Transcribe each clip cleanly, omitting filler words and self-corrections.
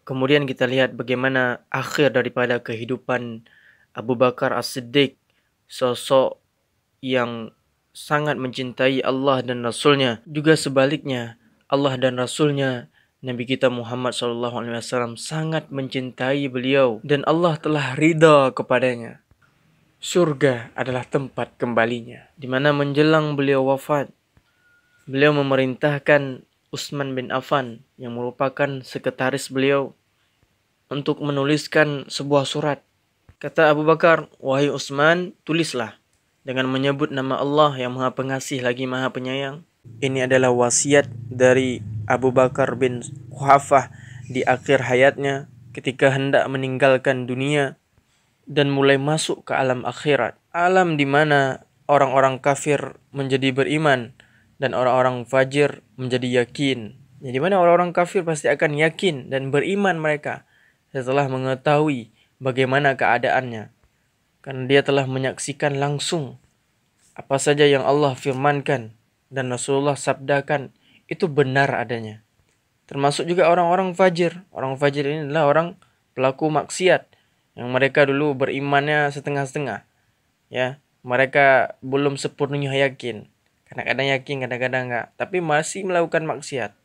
Kemudian kita lihat bagaimana akhir daripada kehidupan Abu Bakar As-Siddiq, sosok yang sangat mencintai Allah dan Rasulnya. Juga sebaliknya, Allah dan Rasulnya, Nabi kita Muhammad SAW sangat mencintai beliau dan Allah telah ridha kepadanya. Surga adalah tempat kembalinya. Di mana menjelang beliau wafat, beliau memerintahkan Utsman bin Affan yang merupakan sekretaris beliau untuk menuliskan sebuah surat. Kata Abu Bakar, "Wahai Utsman, tulislah dengan menyebut nama Allah yang Maha Pengasih lagi Maha Penyayang." Ini adalah wasiat dari Abu Bakar bin Quhafah di akhir hayatnya ketika hendak meninggalkan dunia dan mulai masuk ke alam akhirat. Alam di mana orang-orang kafir menjadi beriman dan orang-orang fajir menjadi yakin. Di mana orang-orang kafir pasti akan yakin dan beriman mereka setelah mengetahui bagaimana keadaannya. Karena dia telah menyaksikan langsung apa saja yang Allah firmankan dan Rasulullah sabdakan itu benar adanya. Termasuk juga orang-orang fajir. Orang fajir ini adalah orang pelaku maksiat yang mereka dulu berimannya setengah-setengah. Ya, mereka belum sepenuhnya yakin. Kadang-kadang yakin, kadang-kadang enggak, tapi masih melakukan maksiat.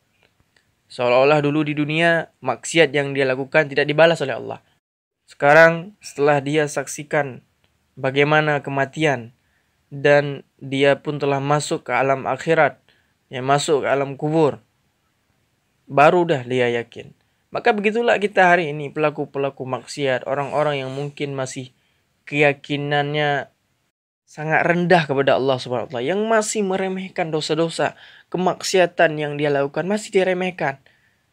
Seolah-olah dulu di dunia maksiat yang dia lakukan tidak dibalas oleh Allah. Sekarang setelah dia saksikan bagaimana kematian dan dia pun telah masuk ke alam akhirat, yang masuk ke alam kubur, baru dah dia yakin. Maka begitulah kita hari ini, pelaku-pelaku maksiat, orang-orang yang mungkin masih keyakinannya sangat rendah kepada Allah Subhanahu wa taala, yang masih meremehkan dosa-dosa, kemaksiatan yang dia lakukan masih diremehkan.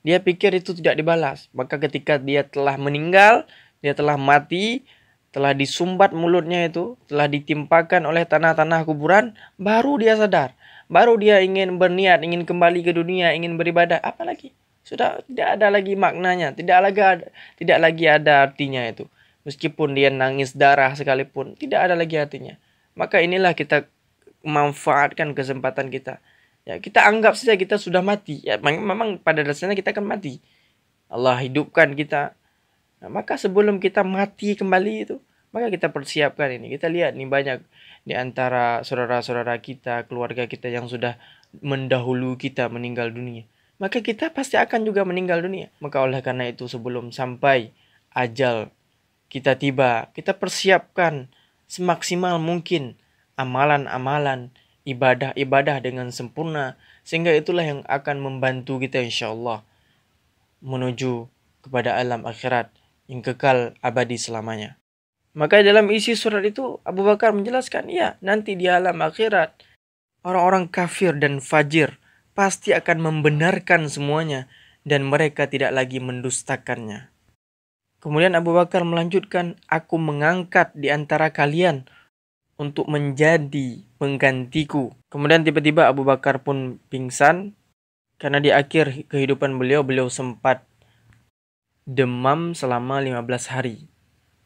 Dia pikir itu tidak dibalas. Maka ketika dia telah meninggal, dia telah mati, telah disumbat mulutnya itu, telah ditimpakan oleh tanah-tanah kuburan, baru dia sadar. Baru dia ingin berniat, ingin kembali ke dunia, ingin beribadah. Apalagi sudah tidak ada lagi maknanya, tidak lagi ada artinya itu. Meskipun dia nangis darah sekalipun, tidak ada lagi artinya. Maka inilah kita manfaatkan kesempatan kita. Ya, kita anggap saja kita sudah mati. Ya, memang pada dasarnya kita akan mati. Allah hidupkan kita. Nah, maka sebelum kita mati kembali itu, maka kita persiapkan ini. Kita lihat nih banyak di antara saudara-saudara kita, keluarga kita yang sudah mendahulu kita meninggal dunia. Maka kita pasti akan juga meninggal dunia. Maka oleh karena itu sebelum sampai ajal kita tiba, kita persiapkan semaksimal mungkin amalan-amalan, ibadah-ibadah dengan sempurna, sehingga itulah yang akan membantu kita insyaallah menuju kepada alam akhirat yang kekal abadi selamanya. Maka dalam isi surat itu Abu Bakar menjelaskan, ya, nanti di alam akhirat orang-orang kafir dan fajir pasti akan membenarkan semuanya dan mereka tidak lagi mendustakannya. Kemudian Abu Bakar melanjutkan, aku mengangkat di antara kalian untuk menjadi penggantiku. Kemudian tiba-tiba Abu Bakar pun pingsan karena di akhir kehidupan beliau sempat demam selama 15 hari.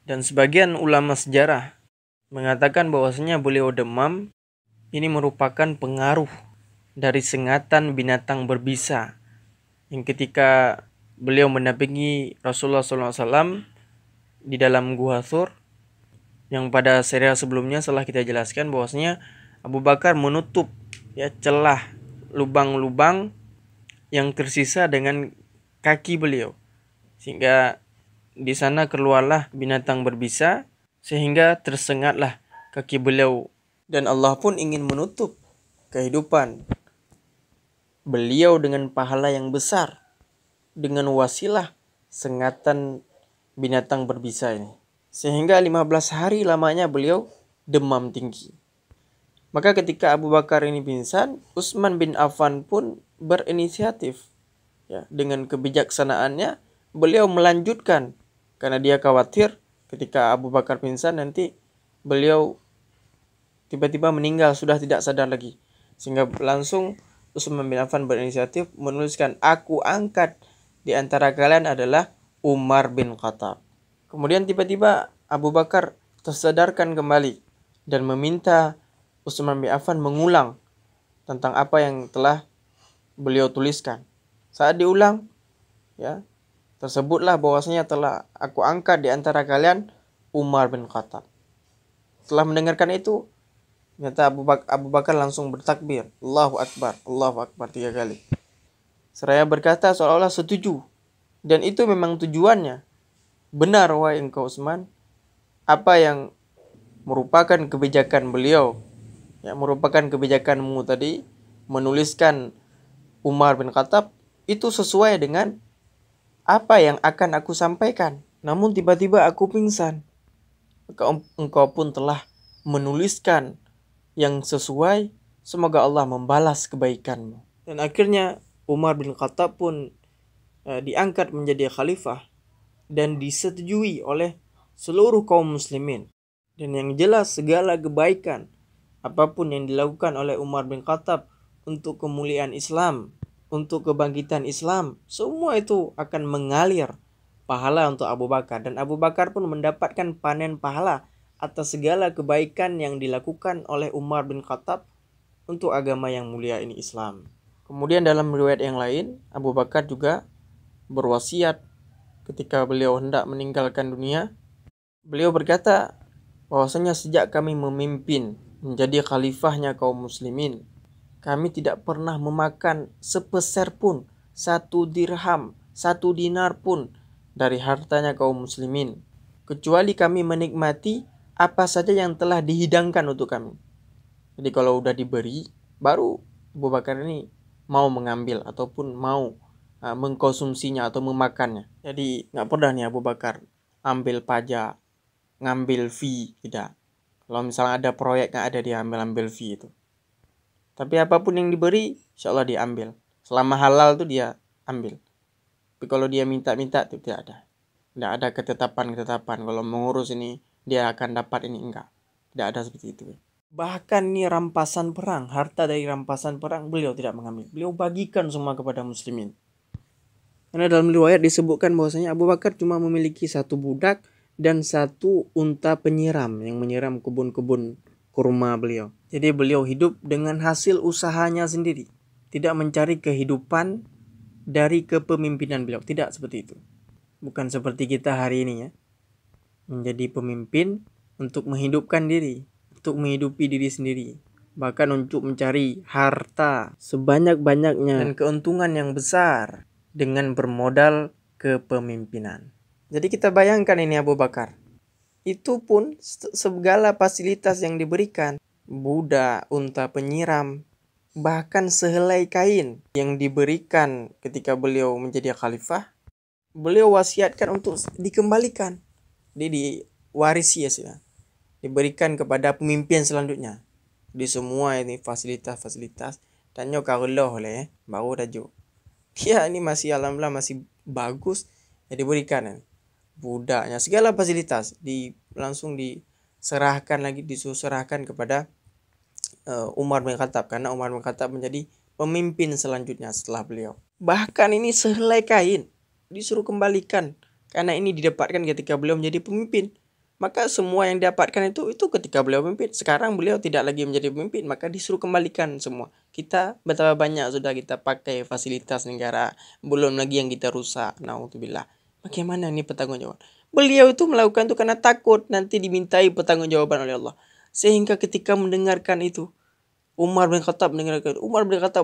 Dan sebagian ulama sejarah mengatakan bahwasanya beliau demam ini merupakan pengaruh dari sengatan binatang berbisa yang ketika beliau mendampingi Rasulullah SAW di dalam Gua Thur, yang pada serial sebelumnya telah kita jelaskan bahwasanya Abu Bakar menutup ya celah lubang-lubang yang tersisa dengan kaki beliau, sehingga di sana keluarlah binatang berbisa sehingga tersengatlah kaki beliau, dan Allah pun ingin menutup kehidupan beliau dengan pahala yang besar dengan wasilah sengatan binatang berbisa ini. Sehingga 15 hari lamanya beliau demam tinggi. Maka ketika Abu Bakar ini pingsan, Utsman bin Affan pun berinisiatif. Ya, dengan kebijaksanaannya beliau melanjutkan karena dia khawatir ketika Abu Bakar pingsan nanti beliau tiba-tiba meninggal sudah tidak sadar lagi. Sehingga langsung Utsman bin Affan berinisiatif menuliskan, aku angkat di antara kalian adalah Umar bin Khattab. Kemudian tiba-tiba Abu Bakar tersadarkan kembali dan meminta Utsman bin Affan mengulang tentang apa yang telah beliau tuliskan. Saat diulang, ya, Tersebutlah bahwasanya telah aku angkat di antara kalian Umar bin Khattab. Setelah mendengarkan itu, ternyata Abu Bakar langsung bertakbir, Allahu Akbar 3 kali. Seraya berkata seolah-olah setuju. Dan itu memang tujuannya. Benar wahai engkau Utsman, apa yang merupakan kebijakan beliau, ya merupakan kebijakanmu tadi, menuliskan Umar bin Khattab, itu sesuai dengan apa yang akan aku sampaikan. Namun tiba-tiba aku pingsan. Maka engkau pun telah menuliskan yang sesuai. Semoga Allah membalas kebaikanmu. Dan akhirnya Umar bin Khattab pun diangkat menjadi khalifah dan disetujui oleh seluruh kaum muslimin. Dan yang jelas segala kebaikan apapun yang dilakukan oleh Umar bin Khattab untuk kemuliaan Islam, untuk kebangkitan Islam, semua itu akan mengalir pahala untuk Abu Bakar. Dan Abu Bakar pun mendapatkan panen pahala atas segala kebaikan yang dilakukan oleh Umar bin Khattab untuk agama yang mulia ini, Islam. Kemudian dalam riwayat yang lain, Abu Bakar juga berwasiat ketika beliau hendak meninggalkan dunia. Beliau berkata bahwasanya sejak kami memimpin menjadi khalifahnya kaum muslimin, kami tidak pernah memakan sepeser pun, 1 dirham, 1 dinar pun dari hartanya kaum muslimin, kecuali kami menikmati apa saja yang telah dihidangkan untuk kami. Jadi kalau udah diberi, baru Abu Bakar ini mau mengambil ataupun mau mengkonsumsinya atau memakannya. Jadi nggak pernah nih Abu Bakar ambil pajak, ngambil fee, tidak. Kalau misalnya ada proyek nggak ada dia ambil fee itu. Tapi apapun yang diberi, insya Allah diambil. Selama halal tuh dia ambil. Tapi kalau dia minta-minta itu tidak ada. Tidak ada ketetapan-ketetapan. Kalau mengurus ini, dia akan dapat ini, enggak. Tidak ada seperti itu. Bahkan ini rampasan perang, harta dari rampasan perang, beliau tidak mengambil. Beliau bagikan semua kepada muslimin. Karena dalam riwayat disebutkan bahwasanya Abu Bakar cuma memiliki 1 budak dan 1 unta penyiram yang menyiram kebun-kebun kurma beliau. Jadi beliau hidup dengan hasil usahanya sendiri. Tidak mencari kehidupan dari kepemimpinan beliau. Tidak seperti itu. Bukan seperti kita hari ini ya. Menjadi pemimpin untuk menghidupkan diri. Untuk menghidupi diri sendiri. Bahkan untuk mencari harta sebanyak-banyaknya dan keuntungan yang besar dengan bermodal kepemimpinan. Jadi kita bayangkan ini Abu Bakar. Itu pun segala fasilitas yang diberikan, budak, unta penyiram, bahkan sehelai kain yang diberikan ketika beliau menjadi khalifah, beliau wasiatkan untuk dikembalikan. Jadi diwarisi ya, diberikan kepada pemimpin selanjutnya. Di semua ini fasilitas-fasilitas dan nyokarullah oleh baru dajuk. Ya ini masih alhamdulillah masih bagus ya diberikan. Budaknya segala fasilitas langsung diserahkan lagi, disuruhkan kepada Umar bin Khattab, karena Umar bin Khattab menjadi pemimpin selanjutnya setelah beliau. Bahkan ini sehelai kain disuruh kembalikan karena ini didapatkan ketika beliau menjadi pemimpin. Maka semua yang didapatkan itu ketika beliau memimpin. Sekarang beliau tidak lagi menjadi pemimpin, maka disuruh kembalikan semua. Kita betapa banyak sudah kita pakai fasilitas negara, belum lagi yang kita rusak. Naudzubillah. Bagaimana ini pertanggungjawaban? Beliau itu melakukan itu karena takut nanti dimintai pertanggungjawaban oleh Allah. Sehingga ketika mendengarkan itu, Umar bin Khattab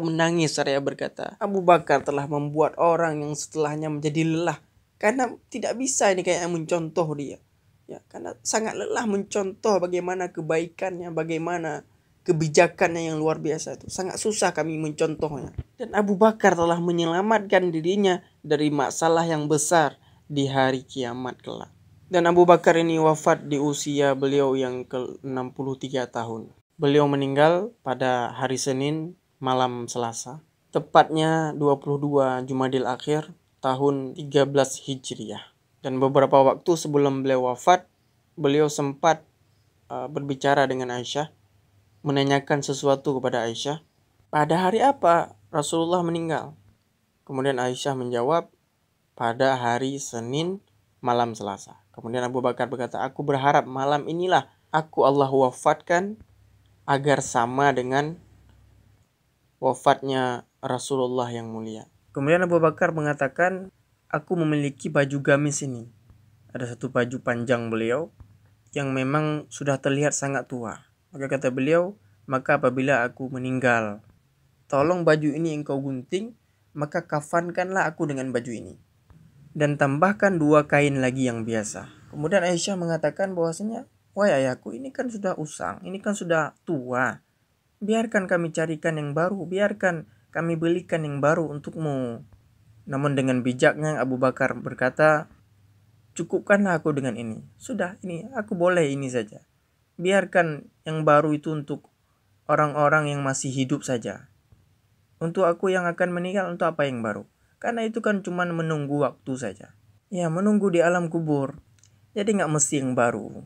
menangis seraya berkata, Abu Bakar telah membuat orang yang setelahnya menjadi lelah. Karena tidak bisa ini kayak mencontoh dia. Ya, karena sangat lelah mencontoh bagaimana kebaikannya, bagaimana kebijakannya yang luar biasa itu. Sangat susah kami mencontohnya. Dan Abu Bakar telah menyelamatkan dirinya dari masalah yang besar di hari kiamat kelak. Dan Abu Bakar ini wafat di usia beliau yang ke-63 tahun. Beliau meninggal pada hari Senin malam Selasa. Tepatnya 22 Jumadil Akhir tahun 13 Hijriah. Dan beberapa waktu sebelum beliau wafat, beliau sempat berbicara dengan Aisyah, menanyakan sesuatu kepada Aisyah. Pada hari apa Rasulullah meninggal? Kemudian Aisyah menjawab, pada hari Senin malam Selasa. Kemudian Abu Bakar berkata, aku berharap malam inilah Allah wafatkan agar sama dengan wafatnya Rasulullah yang mulia. Kemudian Abu Bakar mengatakan, aku memiliki baju gamis ini. Ada satu baju panjang beliau yang memang sudah terlihat sangat tua. Maka kata beliau, maka apabila aku meninggal, tolong baju ini engkau gunting, maka kafankanlah aku dengan baju ini. Dan tambahkan 2 kain lagi yang biasa. Kemudian Aisyah mengatakan bahwasanya, wahai ayahku, ini kan sudah usang, ini kan sudah tua. Biarkan kami carikan yang baru, biarkan kami belikan yang baru untukmu. Namun dengan bijaknya Abu Bakar berkata, cukupkanlah aku dengan ini. Sudah, ini aku boleh ini saja. Biarkan yang baru itu untuk orang-orang yang masih hidup saja. Untuk aku yang akan meninggal, untuk apa yang baru? Karena itu kan cuma menunggu waktu saja. Ya, menunggu di alam kubur. Jadi nggak mesti yang baru.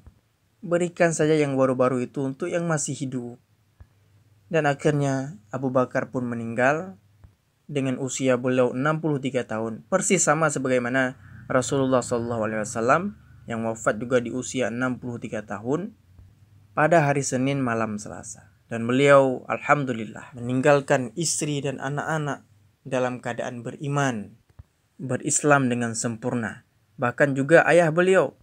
Berikan saja yang baru-baru itu untuk yang masih hidup. Dan akhirnya Abu Bakar pun meninggal dengan usia beliau 63 tahun. Persis sama sebagaimana Rasulullah SAW yang wafat juga di usia 63 tahun pada hari Senin malam Selasa. Dan beliau alhamdulillah meninggalkan istri dan anak-anak dalam keadaan beriman, berislam dengan sempurna. Bahkan juga ayah beliau,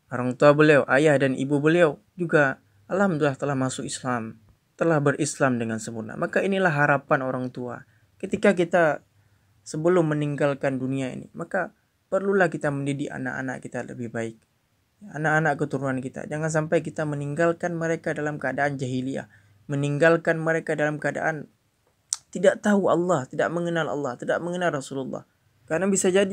orang tua beliau, ayah dan ibu beliau juga alhamdulillah telah masuk Islam, telah berislam dengan sempurna. Maka inilah harapan orang tua. Ketika kita sebelum meninggalkan dunia ini, maka perlulah kita mendidik anak-anak kita lebih baik. Anak-anak keturunan kita. Jangan sampai kita meninggalkan mereka dalam keadaan jahiliyah. Meninggalkan mereka dalam keadaan tidak tahu Allah, tidak mengenal Allah, tidak mengenal Rasulullah. Karena bisa jadi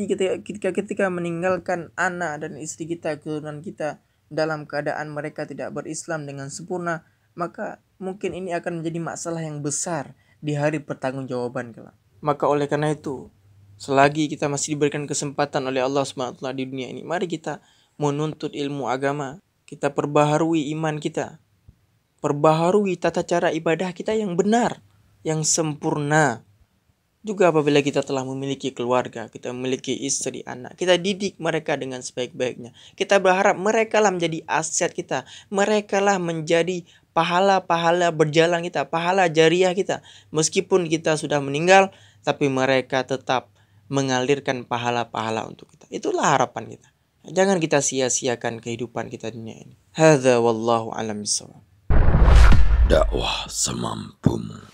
ketika meninggalkan anak dan istri kita, keturunan kita dalam keadaan mereka tidak berislam dengan sempurna, maka mungkin ini akan menjadi masalah yang besar di hari pertanggungjawaban kelak. Maka oleh karena itu, selagi kita masih diberikan kesempatan oleh Allah SWT di dunia ini, mari kita menuntut ilmu agama, kita perbaharui iman kita, perbaharui tata cara ibadah kita yang benar, yang sempurna. Juga apabila kita telah memiliki keluarga, kita memiliki istri, anak, kita didik mereka dengan sebaik-baiknya. Kita berharap mereka lah menjadi aset kita, mereka lah menjadi pahala-pahala berjalan kita, pahala jariah kita. Meskipun kita sudah meninggal, tapi mereka tetap mengalirkan pahala-pahala untuk kita. Itulah harapan kita. Jangan kita sia-siakan kehidupan kita di dunia ini. Hadza wallahu a'lam bishawab. Dakwah semampumu.